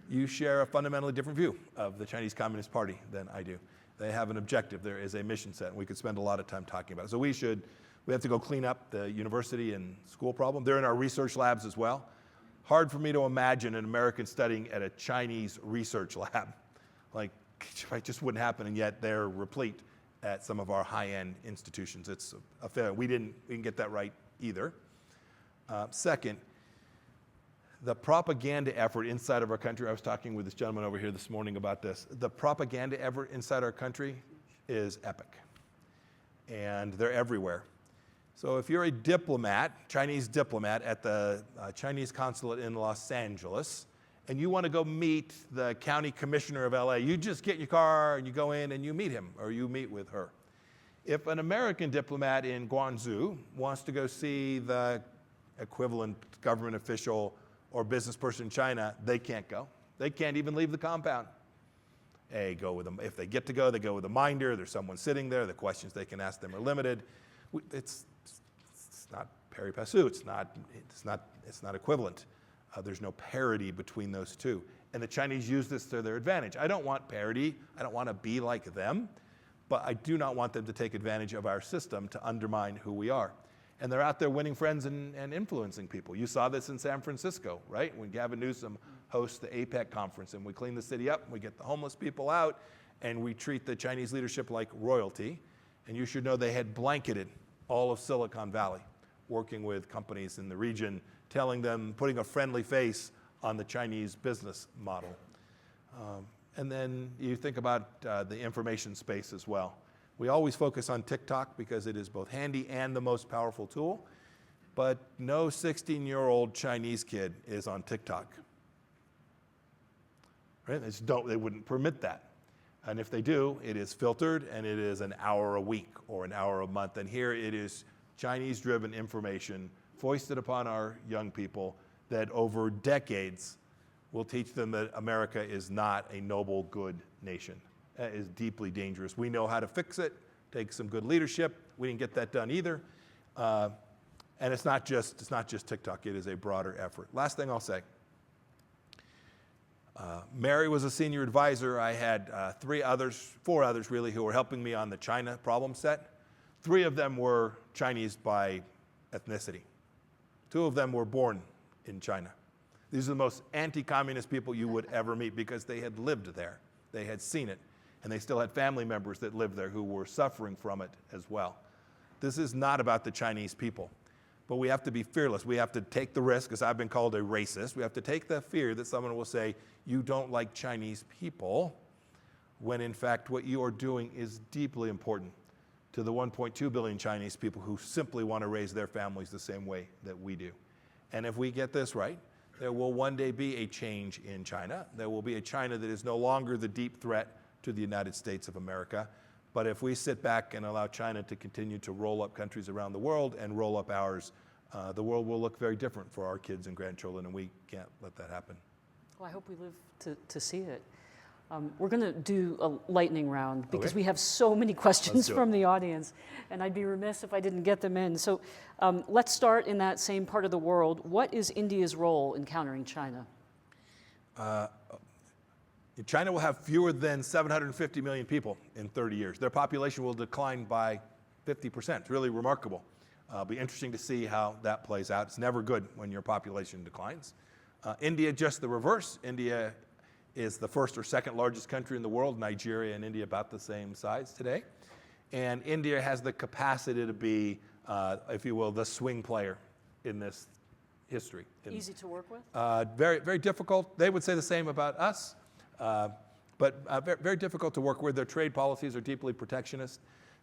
you share a fundamentally different view of the Chinese Communist Party than I do. They have an objective. There is a mission set. We could spend a lot of time talking about it. So we have to go clean up the university and school problem. They're in our research labs as well. Hard for me to imagine an American studying at a Chinese research lab. Like, it just wouldn't happen, and yet they're replete at some of our high-end institutions. It's a failure. We didn't get that right either. Second, the propaganda effort inside of our country, I was talking with this gentleman over here this morning about this. The propaganda effort inside our country is epic, and they're everywhere. So if you're a diplomat, Chinese diplomat at the Chinese consulate in Los Angeles, and you want to go meet the county commissioner of LA, you just get in your car and you go in and you meet him or you meet with her. If an American diplomat in Guangzhou wants to go see the equivalent government official or business person in China, they can't go. They can't even leave the compound. They go with them. If they get to go, they go with a minder. There's someone sitting there. The questions they can ask them are limited. It's not pari passu. It's not equivalent. There's no parity between those two. And the Chinese use this to their advantage. I don't want parity. I don't want to be like them. But I do not want them to take advantage of our system to undermine who we are. And they're out there winning friends and influencing people. You saw this in San Francisco, right? When Gavin Newsom hosts the APEC conference and we clean the city up, we get the homeless people out, and we treat the Chinese leadership like royalty. And you should know they had blanketed all of Silicon Valley, working with companies in the region, telling them, putting a friendly face on the Chinese business model. And then you think about the information space as well. We always focus on TikTok because it is both handy and the most powerful tool, but no 16-year-old Chinese kid is on TikTok. Right? They wouldn't permit that. And if they do, it is filtered and it is an hour a week or an hour a month. And here it is Chinese-driven information foisted upon our young people that over decades will teach them that America is not a noble, good nation. That is deeply dangerous. We know how to fix it, take some good leadership. We didn't get that done either. And it's not just TikTok, it is a broader effort. Last thing I'll say. Mary was a senior advisor. I had four others really, who were helping me on the China problem set. 3 of them were Chinese by ethnicity. 2 of them were born in China. These are the most anti-communist people you would ever meet because they had lived there. They had seen it. And they still had family members that lived there who were suffering from it as well. This is not about the Chinese people. But we have to be fearless. We have to take the risk, because I've been called a racist. We have to take the fear that someone will say, you don't like Chinese people, when in fact what you are doing is deeply important to the 1.2 billion Chinese people who simply want to raise their families the same way that we do. And if we get this right, there will one day be a change in China. There will be a China that is no longer the deep threat to the United States of America. But if we sit back and allow China to continue to roll up countries around the world and roll up ours, the world will look very different for our kids and grandchildren, and we can't let that happen. Well, I hope we live to see it. We're going to do a lightning round because Okay. we have so many questions Let's do from it. the audience, and I'd be remiss if I didn't get them in. So let's start in that same part of the world. What is India's role in countering China? China will have fewer than 750 million people in 30 years. Their population will decline by 50%. It's really remarkable. It'll be interesting to see how that plays out. It's never good when your population declines. India, just the reverse. India is the 1st or 2nd largest country in the world. Nigeria and India about the same size today. And India has the capacity to be, if you will, the swing player in this history. Easy to work with? Very, very difficult. They would say the same about us. But very, very difficult to work with. Their trade policies are deeply protectionist.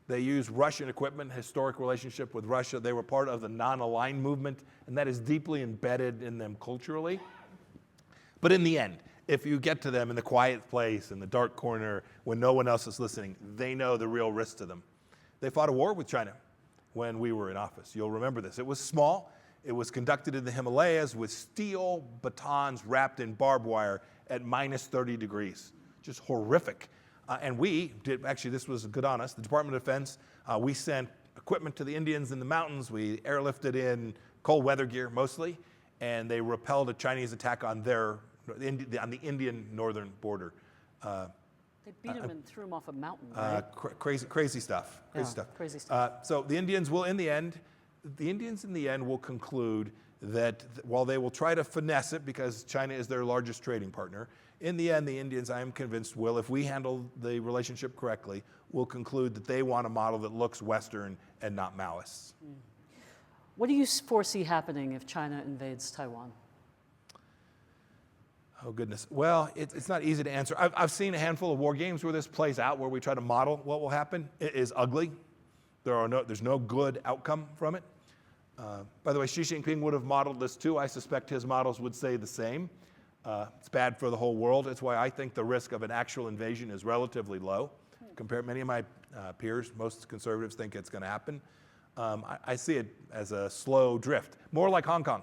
They use Russian equipment, historic relationship with Russia. They were part of the non-aligned movement, and that is deeply embedded in them culturally. But in the end, if you get to them in the quiet place, in the dark corner, when no one else is listening, they know the real risk to them. They fought a war with China when we were in office. You'll remember this. It was small. It was conducted in the Himalayas with steel batons wrapped in barbed wire at minus 30 degrees. Just horrific. And we did, actually this was good on us, the Department of Defense, we sent equipment to the Indians in the mountains. We airlifted in cold weather gear mostly, and they repelled a Chinese attack on the Indian northern border. They beat him and threw him off a mountain, right? Crazy stuff. Crazy stuff. So the Indians in the end will conclude that while they will try to finesse it because China is their largest trading partner, in the end, the Indians, I am convinced, will, if we handle the relationship correctly, will conclude that they want a model that looks Western and not Maoist. What do you foresee happening if China invades Taiwan? Oh, goodness. Well, it's not easy to answer. I've seen a handful of war games where this plays out, where we try to model what will happen. It is ugly. There's no good outcome from it. By the way, Xi Jinping would have modeled this too. I suspect his models would say the same. It's bad for the whole world. It's why I think the risk of an actual invasion is relatively low. Compared to many of my peers, most conservatives think it's going to happen. I see it as a slow drift, more like Hong Kong,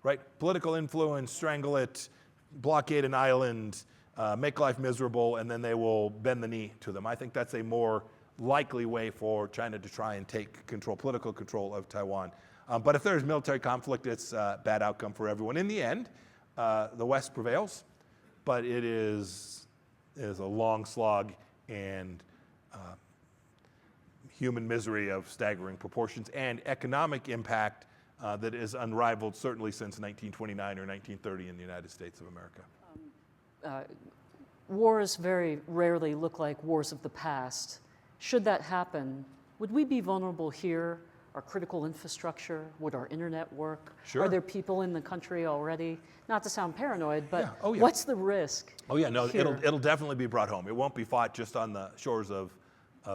right? Political influence, strangle it, blockade an island, make life miserable, and then they will bend the knee to them. I think that's a more likely way for China to try and take political control of Taiwan. But if there's military conflict, it's a bad outcome for everyone. In the end, the West prevails, but it is a long slog and human misery of staggering proportions and economic impact that is unrivaled, certainly since 1929 or 1930 in the United States of America. Wars very rarely look like wars of the past. Should that happen, would we be vulnerable here our critical infrastructure? Would our internet work? Sure. Are there people in the country already? Not to sound paranoid, but Yeah. Oh, yeah. what's the risk? Oh yeah, no, here? it'll definitely be brought home. It won't be fought just on the shores of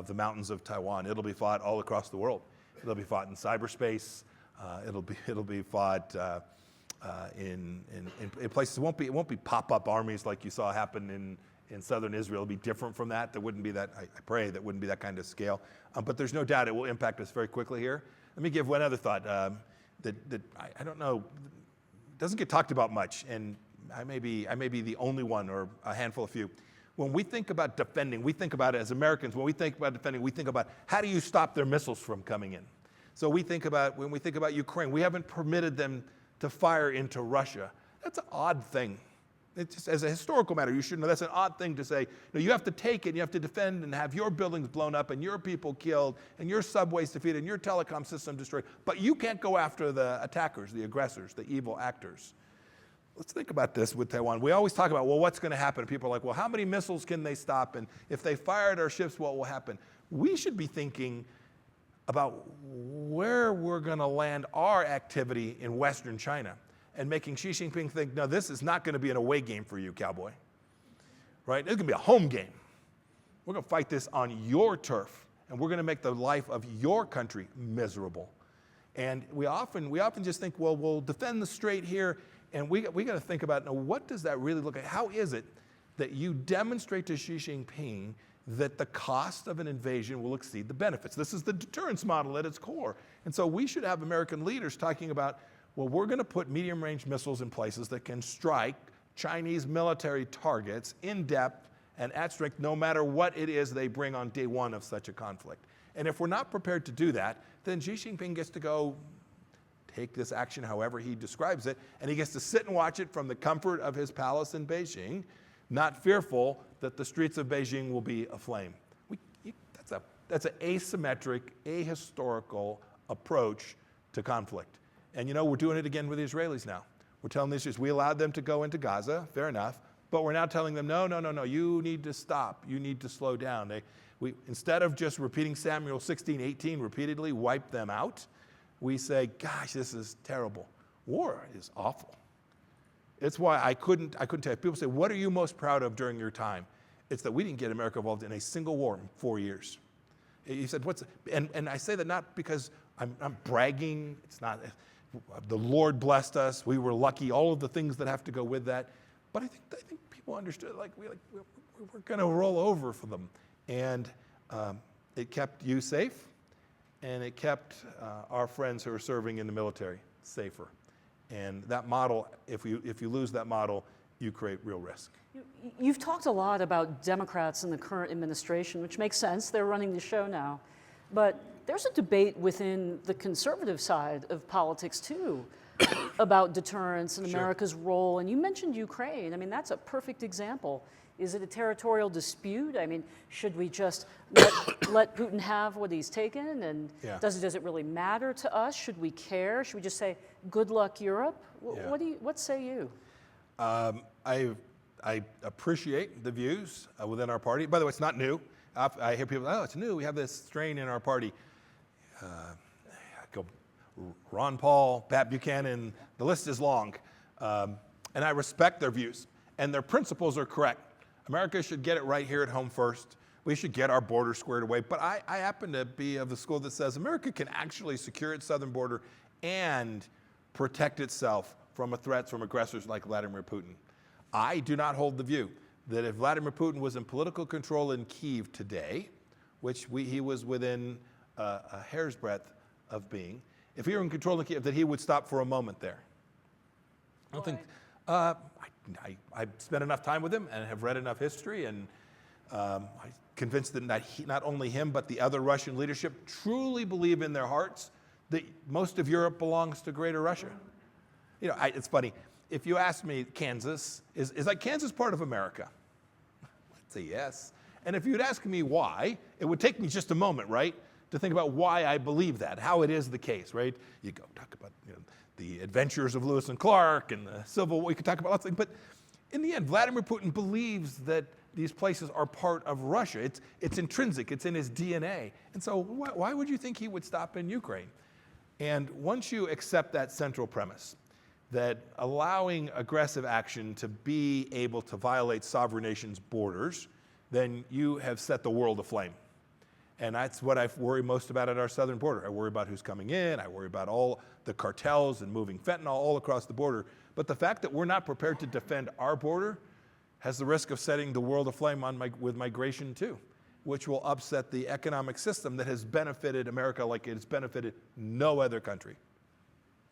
the mountains of Taiwan. It'll be fought all across the world. It'll be fought in cyberspace. It'll be fought in places. It won't be pop-up armies like you saw happen in southern Israel. It'll be different from that. There wouldn't be that. I pray that wouldn't be that kind of scale. But there's no doubt it will impact us very quickly here. Let me give one other thought that I don't know, doesn't get talked about much, and I may be the only one or a handful of few. When we think about defending, we think about it as Americans. When we think about defending, we think about how do you stop their missiles from coming in. So when we think about Ukraine, we haven't permitted them to fire into Russia. That's an odd thing. It's just, as a historical matter, you should know that's an odd thing to say. No, you have to take it, and you have to defend and have your buildings blown up and your people killed and your subways defeated and your telecom system destroyed. But you can't go after the attackers, the aggressors, the evil actors. Let's think about this with Taiwan. We always talk about, well, what's going to happen? People are like, well, how many missiles can they stop? And if they fire at our ships, what will happen? We should be thinking about where we're going to land our activity in Western China and making Xi Jinping think, no, this is not going to be an away game for you, cowboy. Right? It's going to be a home game. We're going to fight this on your turf, and we're going to make the life of your country miserable. And we often just think, well, we'll defend the strait here. And we got to think about, now, what does that really look like? How is it that you demonstrate to Xi Jinping that the cost of an invasion will exceed the benefits? This is the deterrence model at its core. And so we should have American leaders talking about, well, we're going to put medium-range missiles in places that can strike Chinese military targets in depth and at strength, no matter what it is they bring on day one of such a conflict. And if we're not prepared to do that, then Xi Jinping gets to go take this action however he describes it, and he gets to sit and watch it from the comfort of his palace in Beijing, not fearful that the streets of Beijing will be aflame. That's an asymmetric, ahistorical approach to conflict. And you know, we're doing it again with the Israelis now. We're telling the Israelis, we allowed them to go into Gaza, fair enough, but we're now telling them, no, you need to stop. You need to slow down. Instead of just repeating Samuel 16:18 repeatedly, wipe them out, we say, gosh, this is terrible. War is awful. It's why I couldn't tell you. People say, what are you most proud of during your time? It's that we didn't get America involved in a single war in 4 years. You said, and I say that not because I'm bragging. It's not, the Lord blessed us. We were lucky, all of the things that have to go with that. But I think people understood, we're going to roll over for them. And it kept you safe. And it kept our friends who are serving in the military safer. And that model, if you lose that model, you create real risk. You've talked a lot about Democrats in the current administration, which makes sense. They're running the show now. But there's a debate within the conservative side of politics, too, about deterrence and America's role. And you mentioned Ukraine. I mean, that's a perfect example. Is it a territorial dispute? I mean, should we just let Putin have what he's taken? And does it really matter to us? Should we care? Should we just say, good luck, Europe? What say you? I appreciate the views within our party. By the way, it's not new. I hear people, it's new. We have this strain in our party. Ron Paul, Pat Buchanan, the list is long. And I respect their views. And their principles are correct. America should get it right here at home first. We should get our border squared away. But I happen to be of the school that says America can actually secure its southern border and protect itself from threats from aggressors like Vladimir Putin. I do not hold the view that if Vladimir Putin was in political control in Kyiv today, which he was within a hair's breadth of being, if he were in control in Kyiv, that he would stop for a moment there. I don't think. I've spent enough time with him and have read enough history, and I'm convinced that not only him but the other Russian leadership truly believe in their hearts that most of Europe belongs to Greater Russia. You know, it's funny. If you ask me, Kansas, is Kansas part of America? I'd say yes. And if you'd ask me why, it would take me just a moment, right, to think about why I believe that, how it is the case, right? You go talk about the adventures of Lewis and Clark and the Civil War. You could talk about lots of things. But in the end, Vladimir Putin believes that these places are part of Russia. It's intrinsic. It's in his DNA. And so why would you think he would stop in Ukraine? And once you accept that central premise, that allowing aggressive action to be able to violate sovereign nations' borders, then you have set the world aflame. And that's what I worry most about at our southern border. I worry about who's coming in. I worry about all the cartels and moving fentanyl all across the border. But the fact that we're not prepared to defend our border has the risk of setting the world aflame with migration too, which will upset the economic system that has benefited America like it has benefited no other country.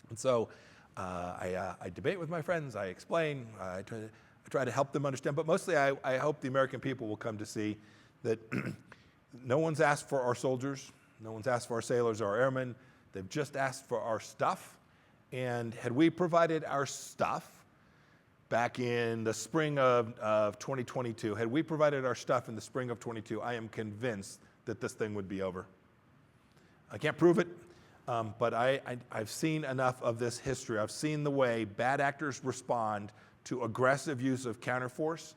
And so I debate with my friends, I explain, I try to help them understand, but mostly I hope the American people will come to see that no one's asked for our soldiers, no one's asked for our sailors or our airmen, they've just asked for our stuff. And had we provided our stuff back in the spring of 2022, had we provided our stuff in the spring of 22, I am convinced that this thing would be over. I can't prove it, but I've seen enough of this history. I've seen the way bad actors respond to aggressive use of counterforce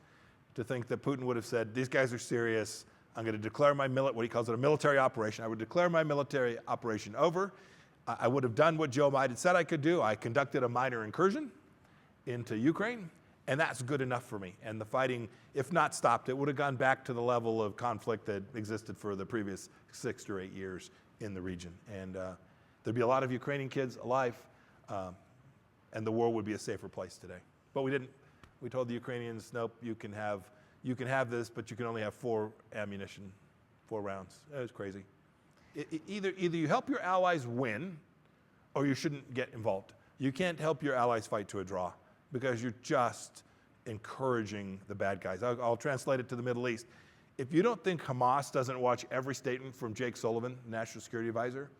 to think that Putin would have said, these guys are serious, I'm going to declare my what he calls it a military operation. I would declare my military operation over. I would have done what Joe Biden said I could do. I conducted a minor incursion into Ukraine, and that's good enough for me. And the fighting, if not stopped, it would have gone back to the level of conflict that existed for the previous 6 to 8 years in the region. And there'd be a lot of Ukrainian kids alive, and the world would be a safer place today. But we didn't. We told the Ukrainians, nope, you can have this, but you can only have 4 rounds. It was crazy. Either you help your allies win, or you shouldn't get involved. You can't help your allies fight to a draw, because you're just encouraging the bad guys. I'll translate it to the Middle East. If you don't think Hamas doesn't watch every statement from Jake Sullivan, National Security Advisor,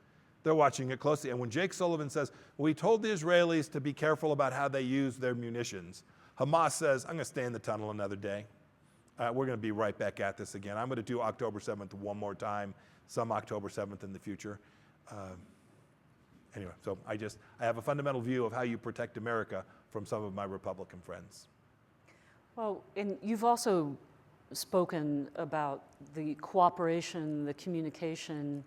they're watching it closely. And when Jake Sullivan says, we told the Israelis to be careful about how they use their munitions, Hamas says, I'm going to stay in the tunnel another day. We're going to be right back at this again. I'm going to do October 7th one more time, some October 7th in the future. Anyway, so I have a fundamental view of how you protect America from some of my Republican friends. Well, and you've also spoken about the cooperation, the communication,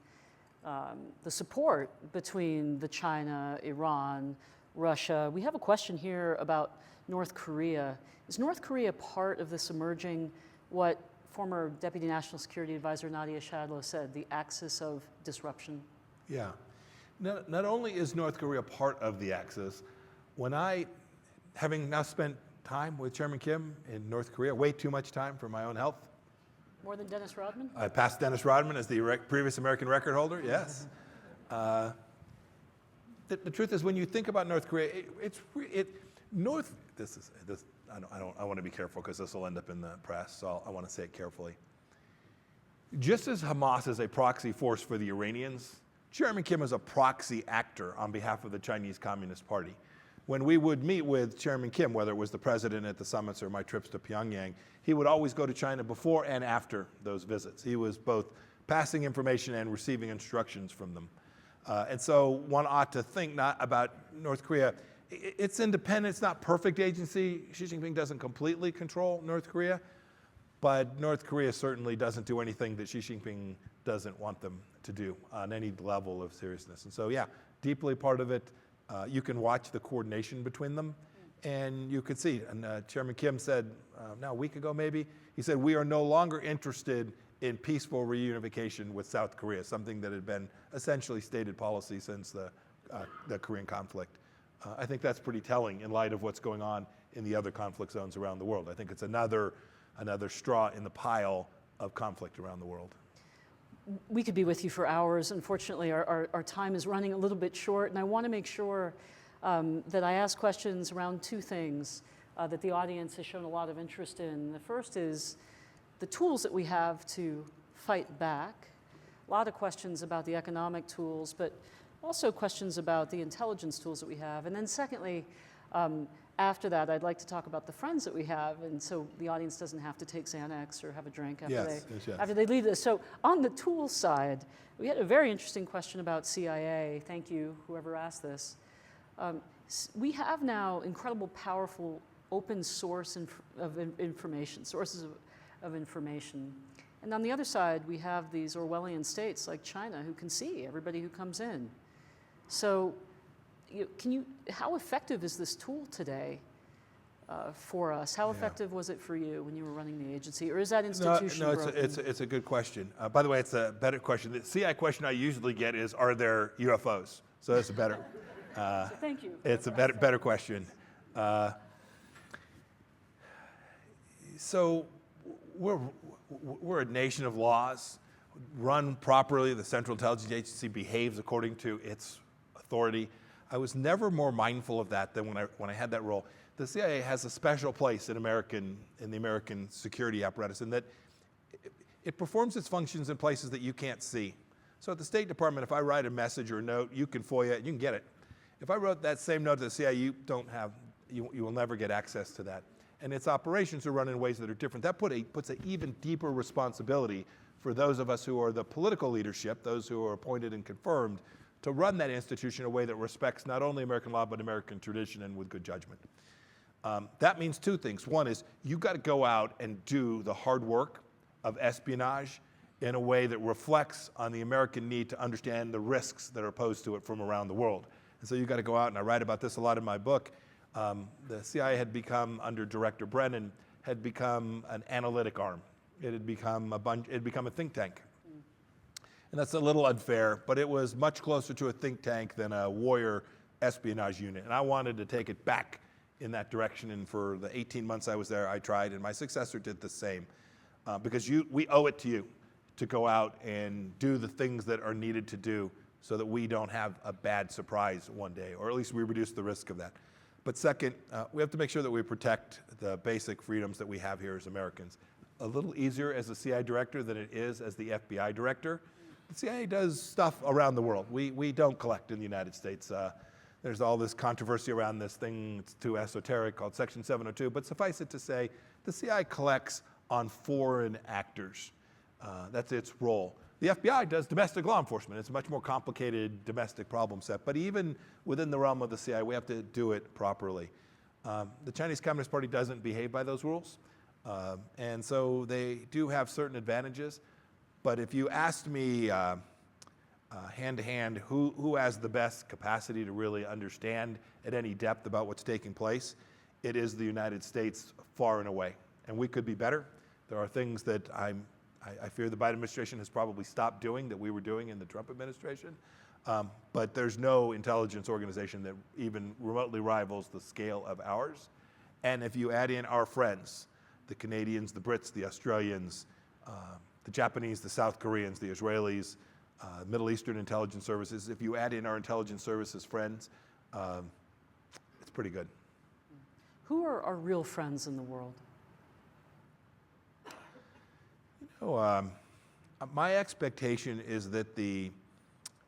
the support between the China, Iran, Russia. We have a question here about North Korea. Is North Korea part of this emerging, what former Deputy National Security Advisor Nadia Shadlow said, the axis of disruption? Yeah. Not only is North Korea part of the axis, having now spent time with Chairman Kim in North Korea, way too much time for my own health. More than Dennis Rodman? I passed Dennis Rodman as the previous American record holder, yes. The truth is, when you think about North Korea, I want to be careful because this will end up in the press, so I want to say it carefully. Just as Hamas is a proxy force for the Iranians, Chairman Kim is a proxy actor on behalf of the Chinese Communist Party. When we would meet with Chairman Kim, whether it was the president at the summits or my trips to Pyongyang, he would always go to China before and after those visits. He was both passing information and receiving instructions from them. And so one ought to think not about North Korea. It's independent, it's not perfect agency. Xi Jinping doesn't completely control North Korea, but North Korea certainly doesn't do anything that Xi Jinping doesn't want them to do on any level of seriousness. And so, yeah, deeply part of it. You can watch the coordination between them, and you could see. And Chairman Kim said, now a week ago maybe, he said, we are no longer interested in peaceful reunification with South Korea, something that had been essentially stated policy since the Korean conflict. I think that's pretty telling in light of what's going on in the other conflict zones around the world. I think it's another straw in the pile of conflict around the world. We could be with you for hours. Unfortunately, our time is running a little bit short, and I want to make sure that I ask questions around 2 things that the audience has shown a lot of interest in. The first is the tools that we have to fight back. A lot of questions about the economic tools, but also questions about the intelligence tools that we have. And then secondly, after that, I'd like to talk about the friends that we have, and so the audience doesn't have to take Xanax or have a drink after they leave this. So on the tools side, we had a very interesting question about CIA. Thank you, whoever asked this. We have now incredible, powerful, open source sources of information. And on the other side, we have these Orwellian states like China who can see everybody who comes in. So how effective is this tool today for us? How effective was it for you when you were running the agency, or is that institution broken? It's a good question. By the way, it's a better question. The CI question I usually get is, are there UFOs? So that's a better. So thank you. It's a better question. So we're a nation of laws. Run properly, the Central Intelligence Agency behaves according to its authority. I was never more mindful of that than when I had that role. The CIA has a special place in the American security apparatus in that it performs its functions in places that you can't see. So at the State Department, if I write a message or a note, you can FOIA it, you can get it. If I wrote that same note to the CIA, you will never get access to that. And its operations are run in ways that are different. That puts an even deeper responsibility for those of us who are the political leadership, those who are appointed and confirmed, to run that institution in a way that respects not only American law, but American tradition and with good judgment. That means two things. One is you've got to go out and do the hard work of espionage in a way that reflects on the American need to understand the risks that are posed to it from around the world. And so you've got to go out, and I write about this a lot in my book. The CIA had become, under Director Brennan, had become an analytic arm. It had become a think tank. And that's a little unfair, but it was much closer to a think tank than a warrior espionage unit. And I wanted to take it back in that direction. And for the 18 months I was there, I tried, and my successor did the same. Because we owe it to you to go out and do the things that are needed to do so that we don't have a bad surprise one day, or at least we reduce the risk of that. But second, we have to make sure that we protect the basic freedoms that we have here as Americans. A little easier as a CIA director than it is as the FBI director. The CIA does stuff around the world. We don't collect in the United States. There's all this controversy around this thing, it's too esoteric, called Section 702, but suffice it to say, the CIA collects on foreign actors. That's its role. The FBI does domestic law enforcement. It's a much more complicated domestic problem set, but even within the realm of the CIA, we have to do it properly. The Chinese Communist Party doesn't behave by those rules, and so they do have certain advantages, but if you asked me hand to hand who has the best capacity to really understand at any depth about what's taking place, it is the United States far and away, and we could be better. There are things that I fear the Biden administration has probably stopped doing that we were doing in the Trump administration. But there's no intelligence organization that even remotely rivals the scale of ours. And if you add in our friends, the Canadians, the Brits, the Australians, the Japanese, the South Koreans, the Israelis, Middle Eastern intelligence services, if you add in our intelligence services friends, it's pretty good. Who are our real friends in the world? My expectation is that the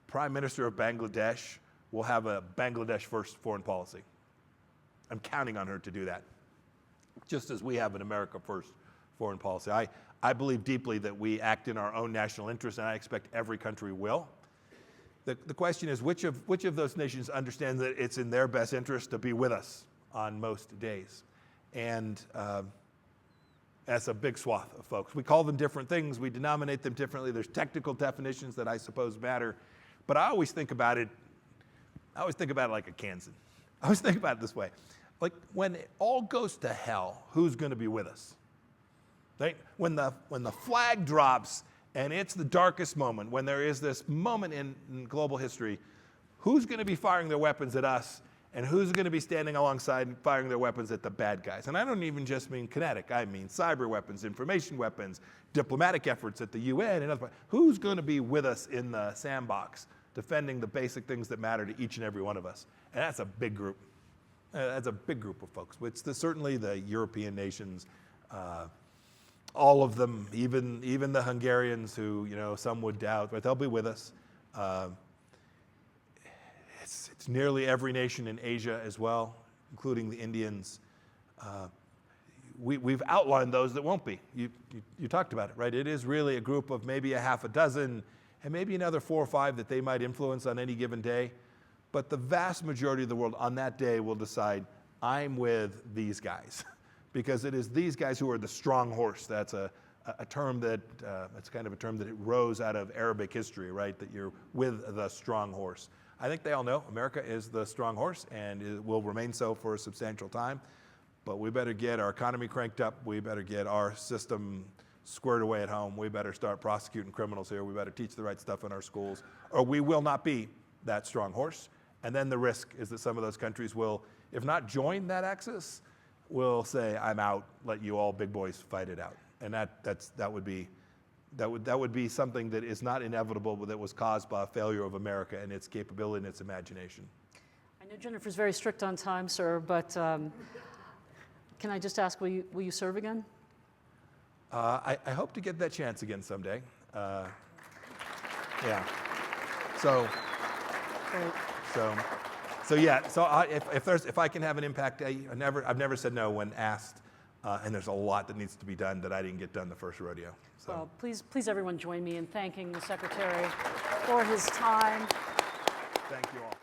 Prime Minister of Bangladesh will have a Bangladesh-first foreign policy. I'm counting on her to do that, just as we have an America-first foreign policy. I believe deeply that we act in our own national interest, and I expect every country will. The question is, which of those nations understand that it's in their best interest to be with us on most days? And that's a big swath of folks. We call them different things. We denominate them differently. There's technical definitions that I suppose matter. But I always think about it like a Kansan. I always think about it this way. Like, when it all goes to hell, who's going to be with us? Right? When the flag drops and it's the darkest moment, when there is this moment in global history, who's going to be firing their weapons at us? And who's going to be standing alongside and firing their weapons at the bad guys? And I don't even just mean kinetic. I mean cyber weapons, information weapons, diplomatic efforts at the UN, and other. Who's going to be with us in the sandbox defending the basic things that matter to each and every one of us? And that's a big group. That's a big group of folks. It's certainly the European nations, all of them, even the Hungarians who, some would doubt, but they'll be with us. It's nearly every nation in Asia as well, including the Indians. We've outlined those that won't be. You talked about it, right? It is really a group of maybe a half a dozen and maybe another 4 or 5 that they might influence on any given day. But the vast majority of the world on that day will decide, I'm with these guys. Because it is these guys who are the strong horse. That's a term that, it's kind of a term that it rose out of Arabic history, right? That you're with the strong horse. I think they all know America is the strong horse, and it will remain so for a substantial time. But we better get our economy cranked up. We better get our system squared away at home. We better start prosecuting criminals here. We better teach the right stuff in our schools, or we will not be that strong horse. And then the risk is that some of those countries will, if not join that axis, will say, I'm out, let you all big boys fight it out. And that would be something that is not inevitable, but that was caused by a failure of America and its capability and its imagination. I know Jennifer's very strict on time, sir, but can I just ask, will you serve again? I hope to get that chance again someday. Yeah. So Great. if I can have an impact, I've never said no when asked, and there's a lot that needs to be done that I didn't get done the first rodeo. So. Well, please everyone join me in thanking the Secretary for his time. Thank you all.